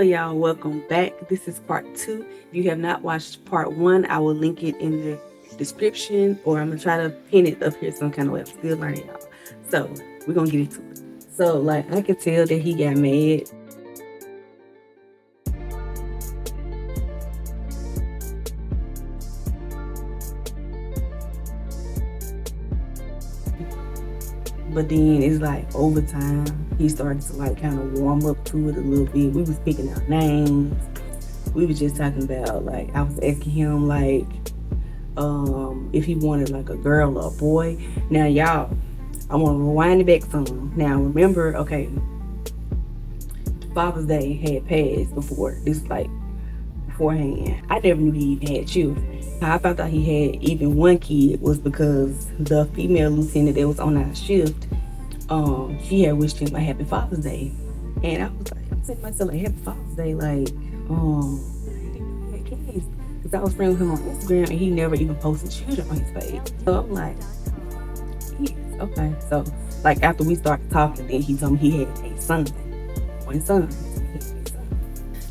Hello y'all, welcome back. This is part 2. If you have not watched part 1, I will link it in the description, or I'm gonna try to pin it up here some kind of way. I'm still learning, y'all. So we're gonna get into it. So like I could tell that he got mad. But then it's like over time, he started to like kind of warm up to it a little bit. We was picking out names. We was just talking about, like, I was asking him like if he wanted like a girl or a boy. Now y'all, I want to rewind it back some. Now remember, okay, Father's Day had passed before this, like beforehand. I never knew he even had children. How I found out he had even one kid was because the female lieutenant that was on our shift, she had wished him a happy Father's Day. And I was like, I'm saying to myself, like, happy Father's Day, like, he had kids. Because I was friends with him on Instagram and he never even posted children on his page. So I'm like, yes, okay. So like after we started talking, then he told me he had a son. One son.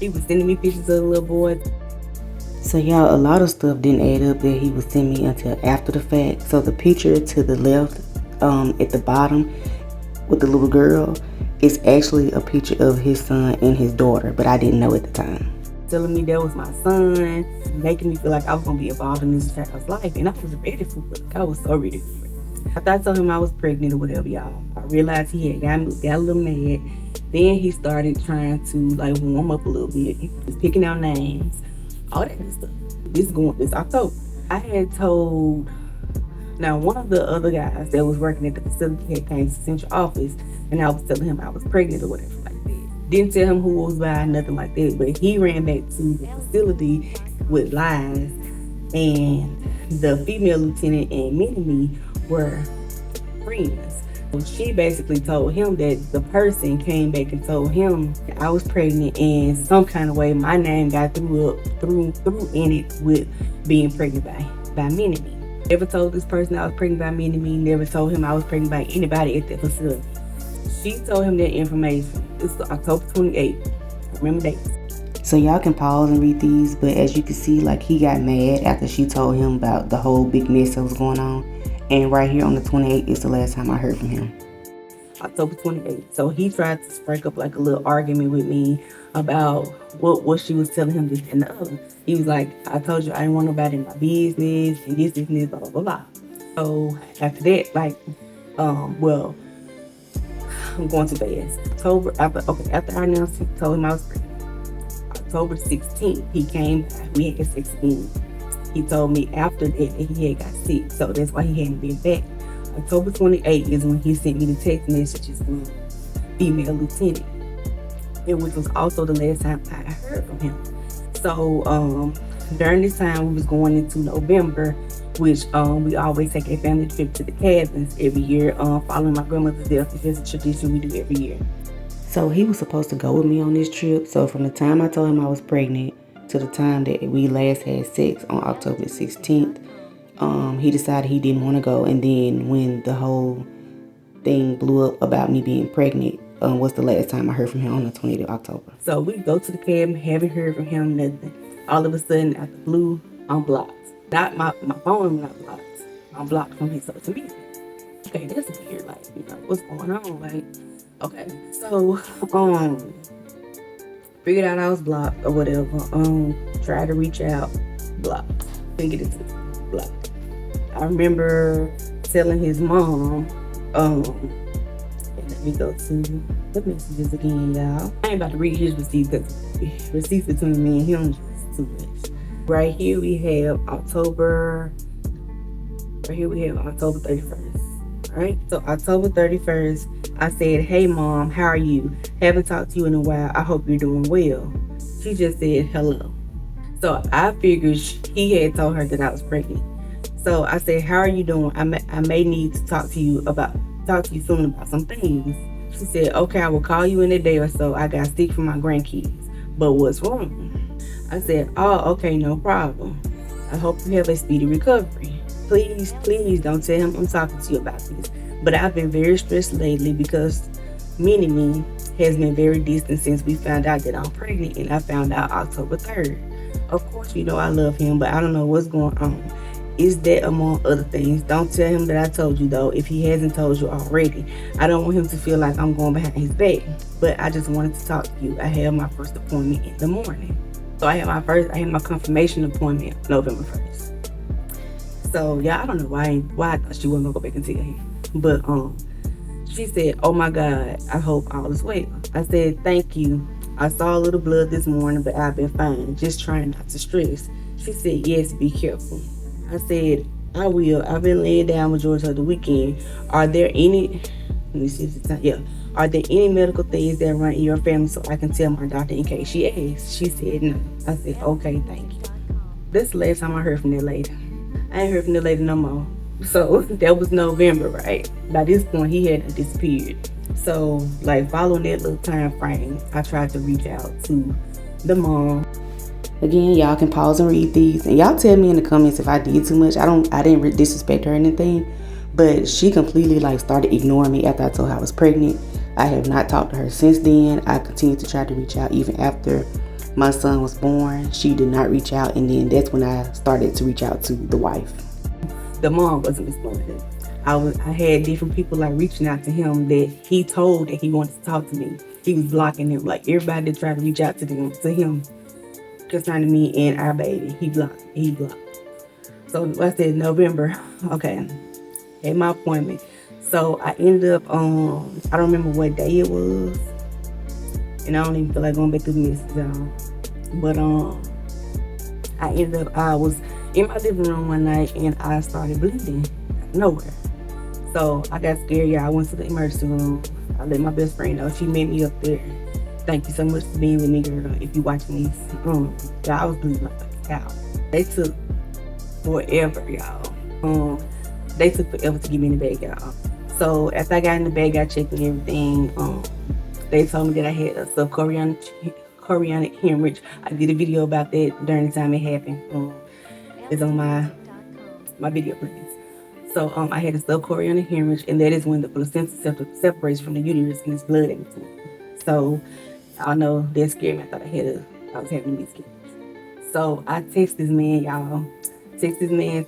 He was sending me pictures of the little boy. So y'all, a lot of stuff didn't add up that he was sending me until after the fact. So the picture to the left, at the bottom with the little girl, is actually a picture of his son and his daughter, but I didn't know at the time. Telling me that was my son, making me feel like I was gonna be involved in this child's life, and I was ready for it. I was so ready for it. After I told him I was pregnant or whatever, y'all, I realized he had got a little mad. Then he started trying to like warm up a little bit. He was picking out names, all that good stuff. This October. I had told, now one of the other guys that was working at the facility had came to the central office, and I was telling him I was pregnant or whatever like that. Didn't tell him who was by, nothing like that, but he ran back to the facility with lies, and the female lieutenant and me were friends. So she basically told him that the person came back and told him that I was pregnant, and some kind of way my name got through in it with being pregnant by Minnie. Never told this person I was pregnant by Minnie. Never told him I was pregnant by anybody at that facility. She told him that information. It's October 28th. I remember dates. So y'all can pause and read these, but as you can see, like, he got mad after she told him about the whole big mess that was going on. And right here on the 28th is the last time I heard from him. October 28th. So he tried to strike up like a little argument with me about what she was telling him, this and the other. He was like, I told you I didn't want nobody in my business, and this, blah, blah, blah, blah. So after that, like, well, I'm going too fast. After I announced, he told him I was pregnant. October 16th, he came back. We had sex again. He told me after that he had got sick, so that's why he hadn't been back. October 28th is when he sent me the text messages from female lieutenant, and which was also the last time I heard from him. So during this time, we was going into November, which we always take a family trip to the cabins every year. Following my grandmother's death, it's just a tradition we do every year. So he was supposed to go with me on this trip. So from the time I told him I was pregnant to the time that we last had sex on October 16th, he decided he didn't want to go. And then when the whole thing blew up about me being pregnant, was the last time I heard from him on the 20th of October. So we go to the cabin, haven't heard from him, nothing. All of a sudden, out the blue, I'm blocked. Not my phone, not blocked. I'm blocked from his social media. Okay, that's weird. Like, what's going on? Like, okay, so figured out I was blocked or whatever. Tried to reach out, blocked. Couldn't get it to blocked. I remember telling his mom, let me go to the messages again, y'all. I ain't about to read his receipts because receipts between me and him just too much. Right here we have October 31st. Alright, so October 31st, I said, hey mom, how are you? Haven't talked to you in a while. I hope you're doing well. She just said hello. So I figured he had told her that I was pregnant. So I said, how are you doing? I may need to talk to you soon about some things. She said, okay, I will call you in a day or so. I got sick from my grandkids. But what's wrong? I said, oh, okay, no problem. I hope you have a speedy recovery. Please don't tell him I'm talking to you about this. But I've been very stressed lately because Minnie has been very distant since we found out that I'm pregnant, and I found out October 3rd. Of course, I love him, but I don't know what's going on. Is that among other things? Don't tell him that I told you, though, if he hasn't told you already. I don't want him to feel like I'm going behind his back. But I just wanted to talk to you. I have my first appointment in the morning. So I had my confirmation appointment November 1st. So yeah, I don't know why I thought she wasn't gonna go back and tell him. But she said, "Oh my God, I hope all is well." I said, "Thank you. I saw a little blood this morning, but I've been fine. Just trying not to stress." She said, "Yes, be careful." I said, "I will. I've been laying down majority of the weekend. Are there any, let me see if it's time. Yeah. Are there any medical things that run in your family so I can tell my doctor in case she asks?" She said, "No." I said, "Okay, thank you." That's the last time I heard from that lady. I ain't heard from that lady no more. So that was November, right? By this point, he had disappeared. So, following that little time frame, I tried to reach out to the mom. Again, y'all can pause and read these, and y'all tell me in the comments if I did too much. I didn't disrespect her or anything, but she completely started ignoring me after I told her I was pregnant. I have not talked to her since then. I continued to try to reach out even after my son was born. She did not reach out, and then that's when I started to reach out to the wife. The mom wasn't responding. I had different people reaching out to him that he told that he wanted to talk to me. He was blocking them. Everybody that tried to reach out to him concerning me and our baby, he blocked. So I said November, okay, at my appointment. So I ended up I don't remember what day it was, and I don't even feel like going back through the message, y'all. But I was in my living room one night and I started bleeding out of nowhere. So I got scared, y'all. I went to the emergency room. I let my best friend know. She met me up there. "Thank you so much for being with me, girl. If you watching this," y'all, I was bleeding like a cow. They took forever, y'all. They took forever to get me in the bag, y'all. So after I got in the bag, I checked and everything. They told me that I had a subchorionic hemorrhage. I did a video about that during the time it happened. It's on my video, please. So I had a subchorionic hemorrhage, and that is when the placenta separates from the uterus and there's blood in between. So I know that scared me. I thought I was having a miscarriage. So I texted this man, y'all.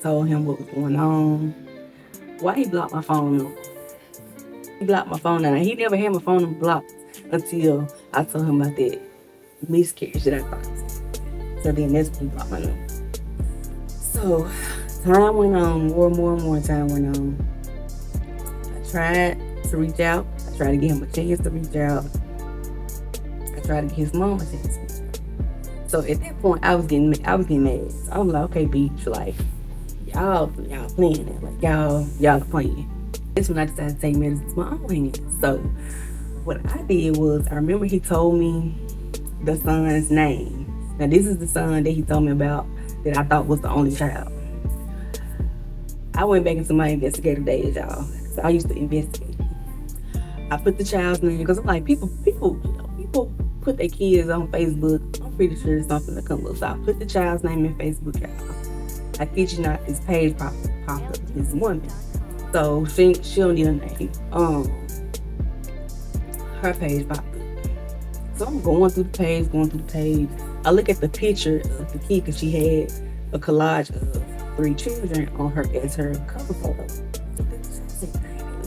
Told him what was going on. Why he blocked my phone number? He blocked my phone number. He never had my phone number blocked until I told him about that miscarriage that I thought. So then that's when he blocked my number. So time went on, more time went on. I tried to reach out. I tried to give him a chance to reach out. I tried to give his mom a chance to reach out. So at that point, I was getting mad. So I was like, "Okay, beach, y'all playing it. Y'all playing." That's when I decided to take matters into my own hands. So what I did was, I remember he told me the son's name. Now this is the son that he told me about that I thought was the only child. I went back into my investigative days, y'all. So I used to investigate. I put the child's name because I'm like, people put their kids on Facebook. I'm pretty sure it's something to come up. So I put the child's name in Facebook, y'all. I kid you not, this page popped up. This woman. So she don't need a name. Her page popped up. So I'm going through the page. I look at the picture of the kid because she had a collage of 3 children on her as her cover photo.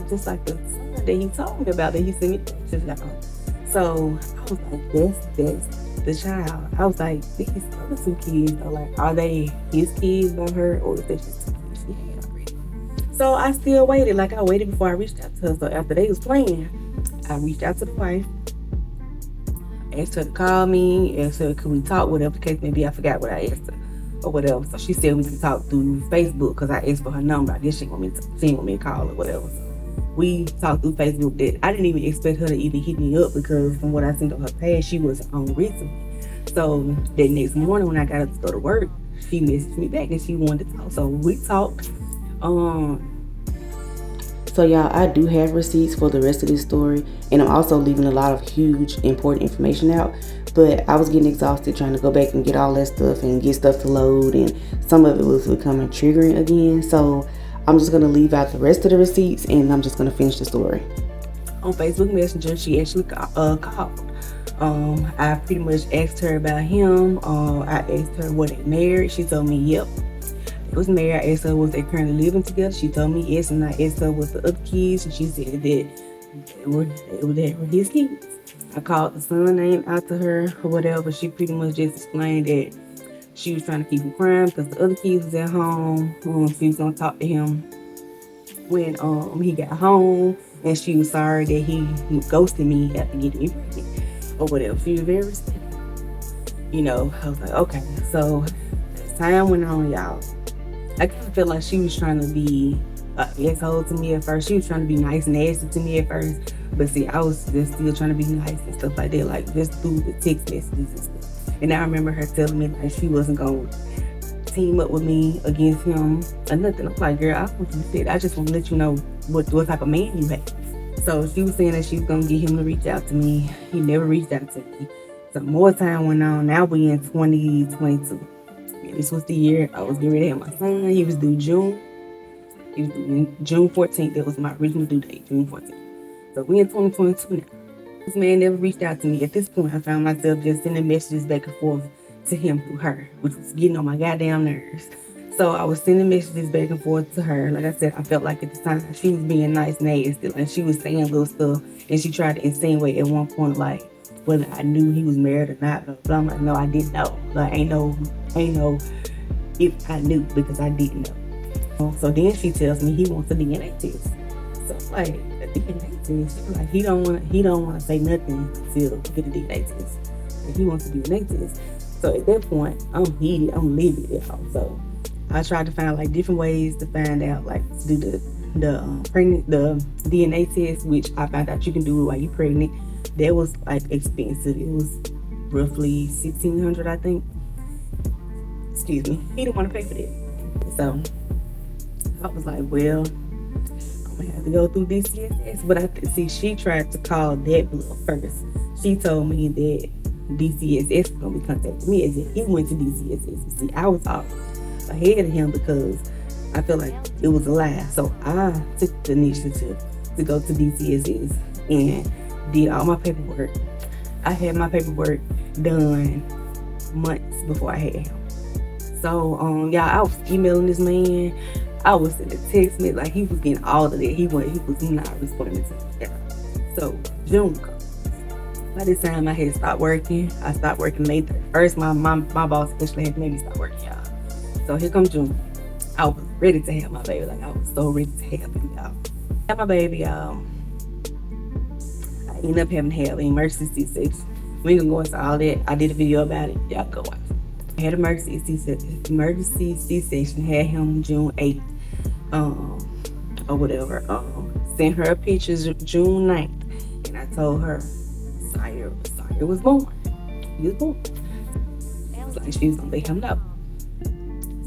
Just like the son that he told me about, that he sent me pictures of. So I was like, that's the child. I was like, these other 2 kids are they his kids by her, or is that just 2 kids she had already? So I still waited. I waited before I reached out to her. So after they was playing, I reached out to the wife, asked her to call me, asked her, could we talk, whatever the case may be. I forgot what I asked her or whatever. So she said we could talk through Facebook because I asked for her number. I guess she didn't want me to call or whatever. So we talked through Facebook. That I didn't even expect her to even hit me up because from what I seen on her page, she wasn't on recently. So that next morning when I got up to go to work, she messaged me back and she wanted to talk. So we talked. So y'all, I do have receipts for the rest of this story, and I'm also leaving a lot of huge important information out, but I was getting exhausted trying to go back and get all that stuff and get stuff to load, and some of it was becoming triggering again. So I'm just going to leave out the rest of the receipts and I'm just going to finish the story. on Facebook Messenger. She actually called. I pretty much asked her about him. I asked her, were they married? She told me, yep, they was married. I asked her, was they currently living together? She told me yes, and I asked her, was the other kids? And she said that they were his kids. I called the son name out to her or whatever. She pretty much just explained that she was trying to keep him crying because the other kids was at home. She was gonna talk to him when he got home, and she was sorry that he ghosted me after getting me pregnant or whatever. She was very respectful. I was like, okay. So as time went on, y'all, I kind of felt like she was trying to be an asshole to me at first. She was trying to be nice and nasty to me at first. But see, I was just still trying to be nice and stuff like that, like just through the text messages and stuff. And I remember her telling me like she wasn't going to team up with me against him or nothing. I'm like, girl, I want you to say it. I just want to let you know what type of man you have. So she was saying that she was going to get him to reach out to me. He never reached out to me. So more time went on. Now we in 2022. This was the year I was getting ready to have my son. He was due June. He was due June 14th. That was my original due date, June 14th. So we in 2022 now. This man never reached out to me. At this point, I found myself just sending messages back and forth to him through her, which was getting on my goddamn nerves. So I was sending messages back and forth to her. Like I said, I felt like at the time she was being nice and nasty. Like she was saying little stuff, and she tried to insinuate at one point like whether I knew he was married or not. Blah, blah. I'm like, no, I didn't know. Like ain't no if I knew, because I didn't know. So then she tells me he wants a DNA test. So I'm like, a DNA test? She's like, he don't want to say nothing until get a DNA test. Like, he wants a DNA test. So at that point, I'm heated, I'm livid, y'all. So I tried to find like different ways to find out, like to do the DNA test, which I found out you can do it while you're pregnant. That was like expensive. It was roughly $1,600, I think. Excuse me. He didn't want to pay for that. So I was like, well, I'm gonna have to go through DCSS. But she tried to call that bluff first. She told me that DCSS was gonna be contacting me as if he went to DCSS. See, I was off ahead of him because I felt like it was a lie. So I took the initiative to go to DCSS and did all my paperwork. I had my paperwork done months before I had him. So y'all, I was emailing this man. I was sending text me like he was getting all of that. He was not responding to me. So June comes. By this time I had stopped working. I stopped working May 31st. My boss officially had made me stop working, y'all. So here comes June. I was ready to have my baby. Like I was so ready to have him, y'all. Have my baby, y'all. I ended up having to have an emergency C-section. We ain't gonna go into all that. I did a video about it. Y'all go watch it. I had an emergency C-section. Had him June 8th, or whatever. Sent her a picture June 9th, and I told her Sire was born. He was born. I was like, she was gonna let him know.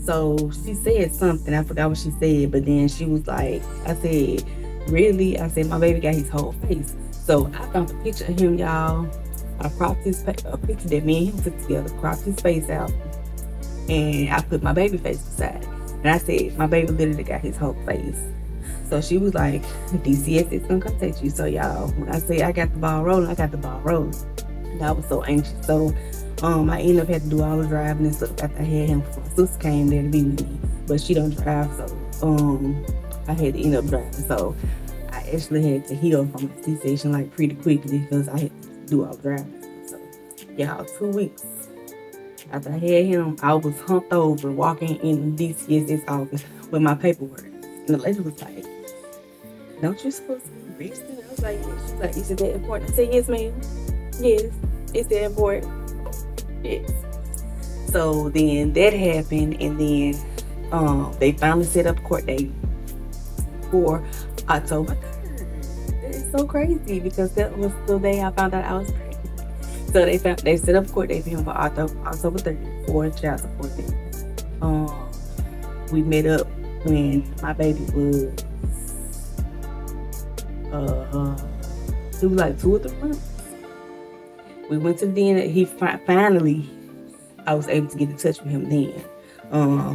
So she said something. I forgot what she said, but then she was like, I said, really? I said, my baby got his whole face. So I found a picture of him, y'all. I cropped a picture that me and him took together, cropped his face out, and I put my baby face beside it. And I said, my baby literally got his whole face. So she was like, DCS is gonna contact you. So y'all, when I say I got the ball rolling, I got the ball rolling. And I was so anxious. So I ended up having to do all the driving and stuff after I had him. My sister came there to be with me, but she don't drive, so I had to end up driving. So I actually had to heal from my C-section like pretty quickly because I had to do all the driving. So y'all, 2 weeks after I had him, I was humped over walking in DCS's office with my paperwork. And the lady was like, don't you supposed to be resting? I was like, yes. She's like, is it that important? I said, yes, ma'am. Yes, it's that important. Yes. So then that happened, and then they finally set up a court date for October 3rd. That is so crazy because that was the day I found out I was pregnant. So they set up a court date for him for October 3rd for child support. We met up when my baby was it was like 2 or 3 months. We went to the DNA. He finally, I was able to get in touch with him then.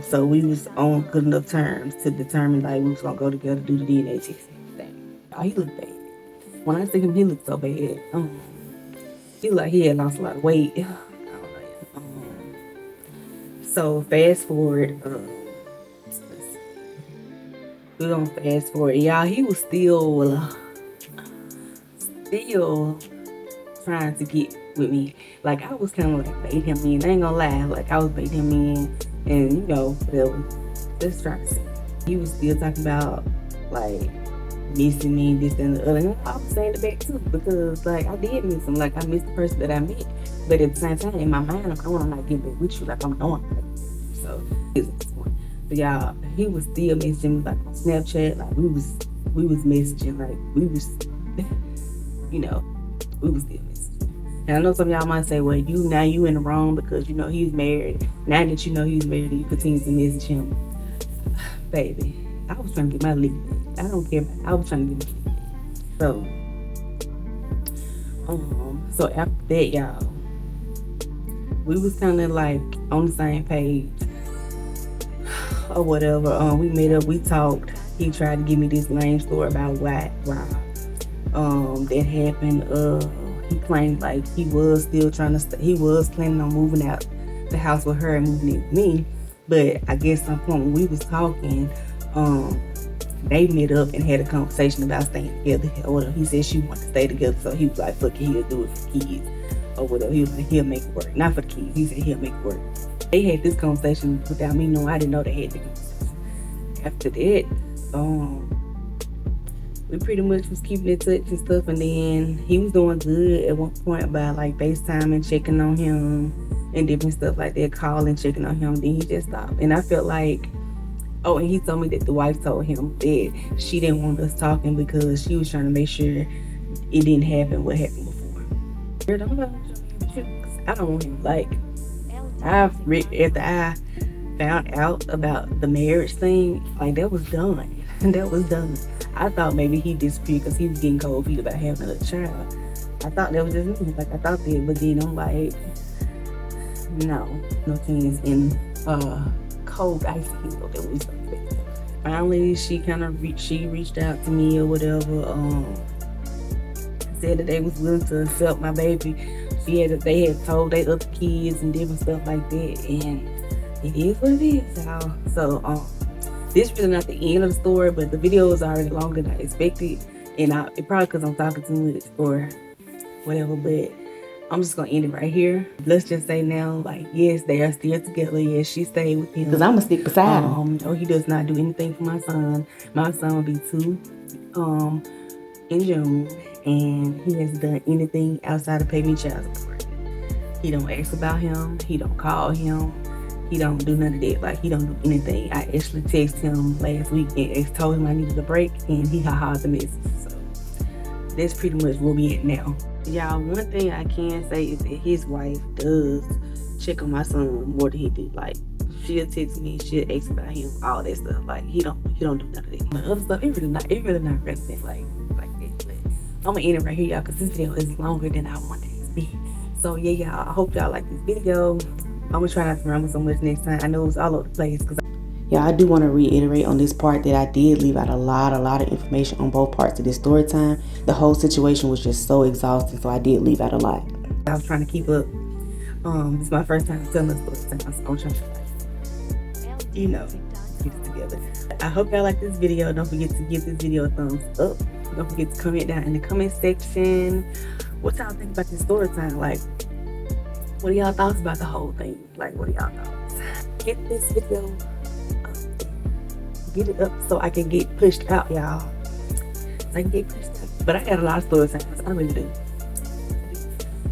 So we was on good enough terms to determine like we was gonna go together do the DNA test and everything. Oh, he looked bad. When I see him, he looked so bad. He looked like he had lost a lot of weight. I don't know. So fast forward. We're gonna fast forward, y'all. He was still trying to get with me. Like, I was kind of like baiting him in. I ain't gonna lie. Like, I was baiting him in, and whatever. Just trying to see. He was still talking about like missing me, this and the other. And I was saying it back too, because like I did miss him. Like, I missed the person that I met, but at the same time, in my mind, I'm not getting back with you. Like, I'm doing it. So it's this point. But y'all, he was still messaging me like on Snapchat. Like, we was messaging. Like, we was we was still messaging. And I know some of y'all might say, well, you in the wrong because he's married. Now that you know he's married, you continue to message him. Baby, I was trying to get my lead. I don't care. I was trying to get my lead. So after that, y'all, we was kind of like on the same page or whatever. We met up, we talked. He tried to give me this lame story about why that happened. He claimed like he was still trying to he was planning on moving out the house with her and moving in with me. But I guess some point when we was talking, they met up and had a conversation about staying together or whatever. He said she wanted to stay together, so he was like, fuck it, he'll do it for kids or whatever. He was like, he'll make it work. Not for the kids. He said he'll make it work. They had this conversation without me knowing. I didn't know they had the conversation. After that, we pretty much was keeping in touch and stuff, and then he was doing good at one point by like FaceTime and checking on him and different stuff like that, calling, checking on him. Then he just stopped. And I felt like, and he told me that the wife told him that she didn't want us talking because she was trying to make sure it didn't happen what happened before. I don't want him. Like, after I found out about the marriage thing, like, that was done. That was done. I thought maybe he disappeared because he was getting cold feet about having another child. I thought that was just me. Like, I thought that, but then I'm like, no chance in cold icy heel that we started. Finally, she reached out to me or whatever. Said that they was willing to accept my baby. They had told their other kids and different stuff like that, and it is what it is, y'all. So this is really not the end of the story, but the video is already longer than I expected, and it probably because I'm talking too much or whatever, but I'm just gonna end it right here. Let's just say now, like, yes, they are still together. Yes, she stayed with him. Because I'm gonna stick beside him. No, he does not do anything for my son. My son will be 2 in June, and he hasn't done anything outside of pay me child support. He don't ask about him. He don't call him. He don't do none of that. Like, he don't do anything. I actually texted him last week and told him I needed a break, and he ha-ha'd the message. So that's pretty much where we at now. Y'all, one thing I can say is that his wife does check on my son more than he do. Like, she'll text me, she'll ask about him, all that stuff. Like, he don't do none of that. But other stuff, it really not relevant like that. But I'm gonna end it right here, y'all, because this video is longer than I wanted it to be. So yeah, y'all, I hope y'all like this video. I'm gonna try not to ramble so much next time. I know it's all over the place. Yeah, I do want to reiterate on this part that I did leave out a lot of information on both parts of this story time. The whole situation was just so exhausting, so I did leave out a lot. I was trying to keep up. This is my first time telling a story time, so I'm trying to, get it together. I hope y'all like this video. Don't forget to give this video a thumbs up. Don't forget to comment down in the comment section. What y'all think about this story time? Like, what are y'all thoughts about the whole thing? Like, what are y'all thoughts? Get this video up. Get it up so I can get pushed out, y'all. So I can get pushed out. But I got a lot of story times. I really do.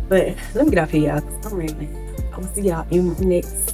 But let me get off here, y'all, because I'm rambling. I will see y'all in my next